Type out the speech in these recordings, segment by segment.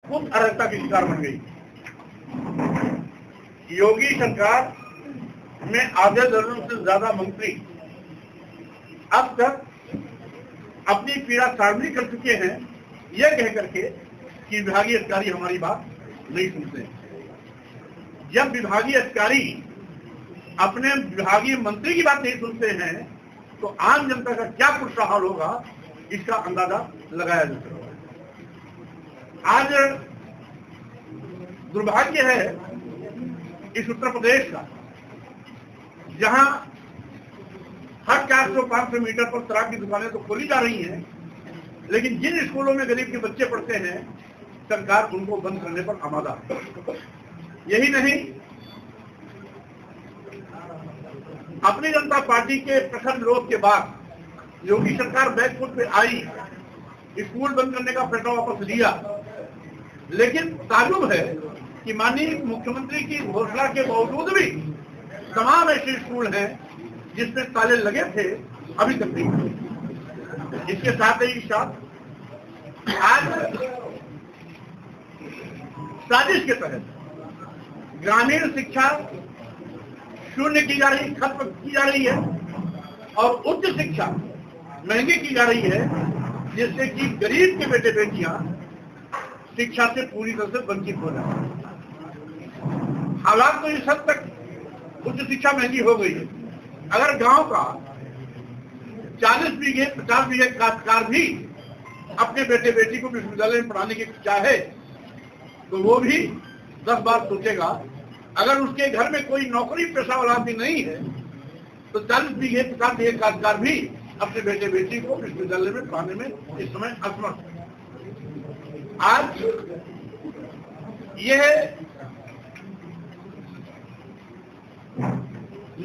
खुद अराजकता की शिकार बन गई। योगी सरकार में आधे दर्जन से ज्यादा मंत्री अब तक अपनी पीड़ा सार्वजनिक कर चुके हैं, यह कह करके कि विभागीय अधिकारी हमारी बात नहीं सुनते। जब विभागीय अधिकारी अपने विभागीय मंत्री की बात नहीं सुनते हैं तो आम जनता का क्या पुरस्कार होगा, इसका अंदाजा लगाया जा सकता है। आज दुर्भाग्य है इस उत्तर प्रदेश का, जहां हर 400-500 मीटर पर शराब की दुकानें तो खोली जा रही हैं, लेकिन जिन स्कूलों में गरीब के बच्चे पढ़ते हैं सरकार उनको बंद करने पर आमादा। यही नहीं, अपनी जनता पार्टी के प्रखर विरोध के बाद योगी सरकार बैकफुट पे आई, स्कूल बंद करने का फैसला वापस लिया। लेकिन ताजुब है कि माननीय मुख्यमंत्री की घोषणा के बावजूद भी तमाम ऐसे स्कूल हैं जिसमें ताले लगे थे, अभी तक नहीं हुए। इसके साथ ही साथ आज साजिश के तहत ग्रामीण शिक्षा शून्य की जा रही, खत्म की जा रही है और उच्च शिक्षा महंगी की जा रही है, जिससे कि गरीब के बेटे बेटियां शिक्षा से पूरी तरह से वंचित हो जाए। हालात तो इस हद तक उच्च शिक्षा महंगी हो गई है। अगर गांव का 40 बीघे 50 बीघे काश्तकार भी अपने बेटे बेटी को विश्वविद्यालय में पढ़ाने की चाहे तो वो भी 10 बार सोचेगा। अगर उसके घर में कोई नौकरी पेशा वाला आदमी नहीं है तो 40 बीघे 50 बीघे काश्तकार भी अपने बेटे बेटी को विश्वविद्यालय में पढ़ाने में इस समय असमर्थ है। आज यह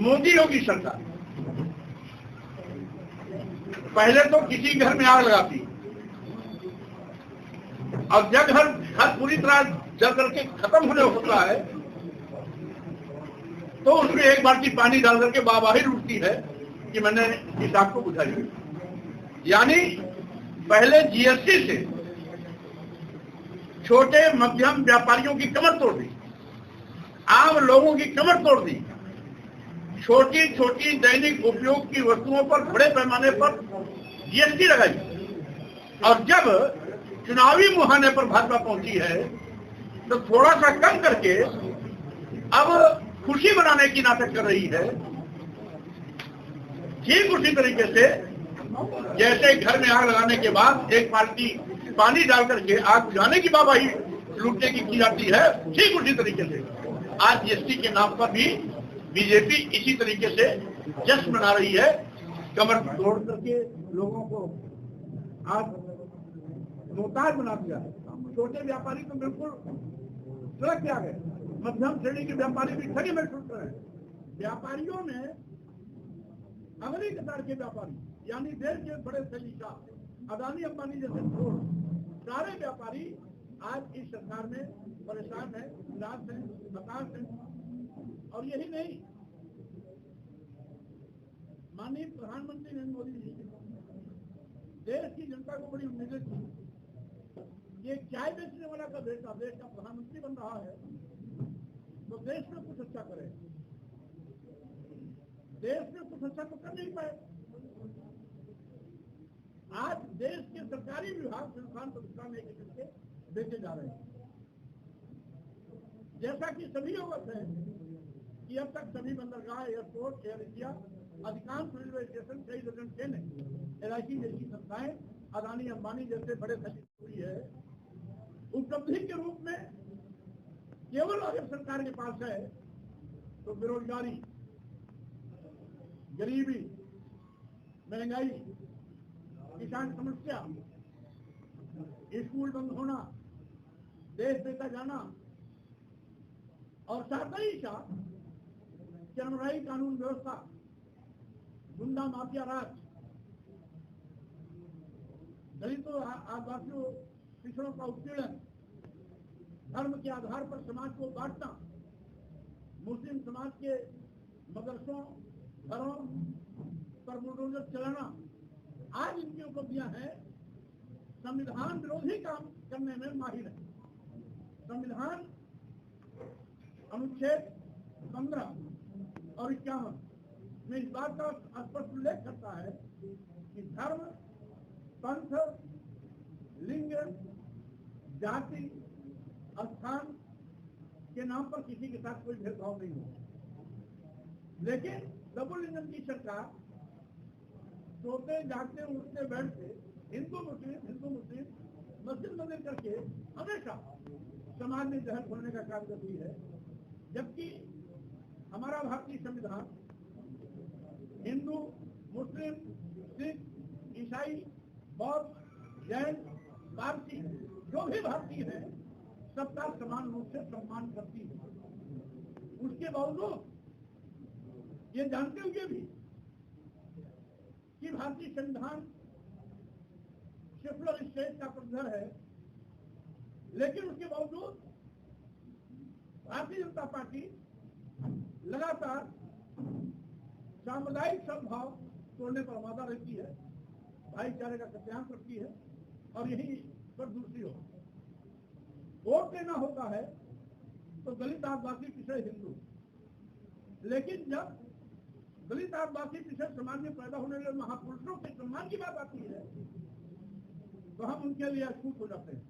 मोदी योगी सरकार पहले तो किसी घर में आग लगाती और जब घर पूरी तरह जल करके खत्म होने होता है तो उसमें एक बाल्टी पानी डाल करके वाहवाही लूटती है कि मैंने इस आग को बुझाई। यानी पहले जीएसटी से छोटे मध्यम व्यापारियों की कमर तोड़ दी, आम लोगों की कमर तोड़ दी, छोटी छोटी दैनिक उपयोग की वस्तुओं पर बड़े पैमाने पर जीएसटी लगाई और जब चुनावी मुहाने पर भाजपा पहुंची है तो थोड़ा सा कम करके अब खुशी मनाने की नाटक कर रही है। ठीक उसी तरीके से जैसे घर में आग लगाने के बाद एक बाल्टी पानी डाल करके आग बुझाने की वाहवाही लूटने की जाती है, ठीक उसी तरीके से आज जीएसटी के नाम पर भी बीजेपी इसी तरीके से जश्न मना रही है। कमर तोड़ करके लोगों को आज मोहताज बना दिया। छोटे व्यापारी तो बिल्कुल सड़क पे आ गए, मध्यम श्रेणी के व्यापारी भी ठगी में छूट रहे हैं। व्यापारियों में अगली कतार के व्यापारी यानी देश के बड़े सलीका अदानी अंबानी जैसे सारे व्यापारी आज इस सरकार में परेशान है, निराश है, हताश है। और यही नहीं, माननीय प्रधानमंत्री नरेंद्र मोदी जी देश की जनता को बड़ी उम्मीदें थी। ये चाय बेचने वाला का बेटा देश का प्रधानमंत्री बन रहा है तो देश में कुछ अच्छा करे। देश में कुछ अच्छा तो कर नहीं पाए। आज देश के सरकारी विभाग संस्थान प्रतिष्ठान एक करके बेचे जा रहे हैं। जैसा कि सभी अवगत है कि अब तक सभी बंदरगाह, एयरपोर्ट, एयर इंडिया, अधिकांश रेलवे स्टेशन, कई दर्जन ट्रेनें एलआईसी जैसी संस्थाएं, अदानी अंबानी जैसे बड़े सचिव हुई है। उपलब्धि के रूप में केवल अगर सरकार के पास है तो बेरोजगारी, गरीबी, महंगाई, किसान समस्या, स्कूल बंद होना, देश बेचा जाना और साथ ही साथ चरमराई कानून व्यवस्था, गुंडा माफिया राज, दलितों, आदिवासियों, पिछड़ों का उत्पीड़न, धर्म के आधार पर समाज को बांटना, मुस्लिम समाज के मदरसों, घरों पर बुलडोजर चलाना, आज इनकी उपलब्धियां हैं। संविधान विरोधी काम करने में माहिर है। संविधान अनुच्छेद 15 और 51 में इस बात का स्पष्ट उल्लेख करता है कि धर्म, पंथ, लिंग, जाति, स्थान के नाम पर किसी के साथ कोई भेदभाव नहीं हो। लेकिन डबल इंजन की सरकार सोते जागते उठते बैठते हिंदू मुस्लिम मस्जिद मंदिर करके हमेशा समाज में जहर खोलने का काम करती है। जबकि हमारा भारतीय संविधान हिंदू, मुस्लिम, सिख, ईसाई, बौद्ध, जैन, पारसी जो भी भारतीय है सबका समान रूप से सम्मान करती है। उसके बावजूद ये जानते हुए भी कि भारतीय संविधान सेकुलर स्टेट का प्रतिनिधि है, लेकिन उसके बावजूद भारतीय जनता पार्टी लगातार सामुदायिक सद्भाव तोड़ने पर आमादा रहती है, भाईचारे का सत्याग्रह करती है और यही पर दूसरी हो वोट देना होता है तो दलित आदिवासी पिछड़े हिंदू, लेकिन जब दलित आदिवासी पिछड़े समाज में पैदा होने वाले महापुरुषों के सम्मान की बात आती है तो हम उनके लिए अछूत हो जाते हैं।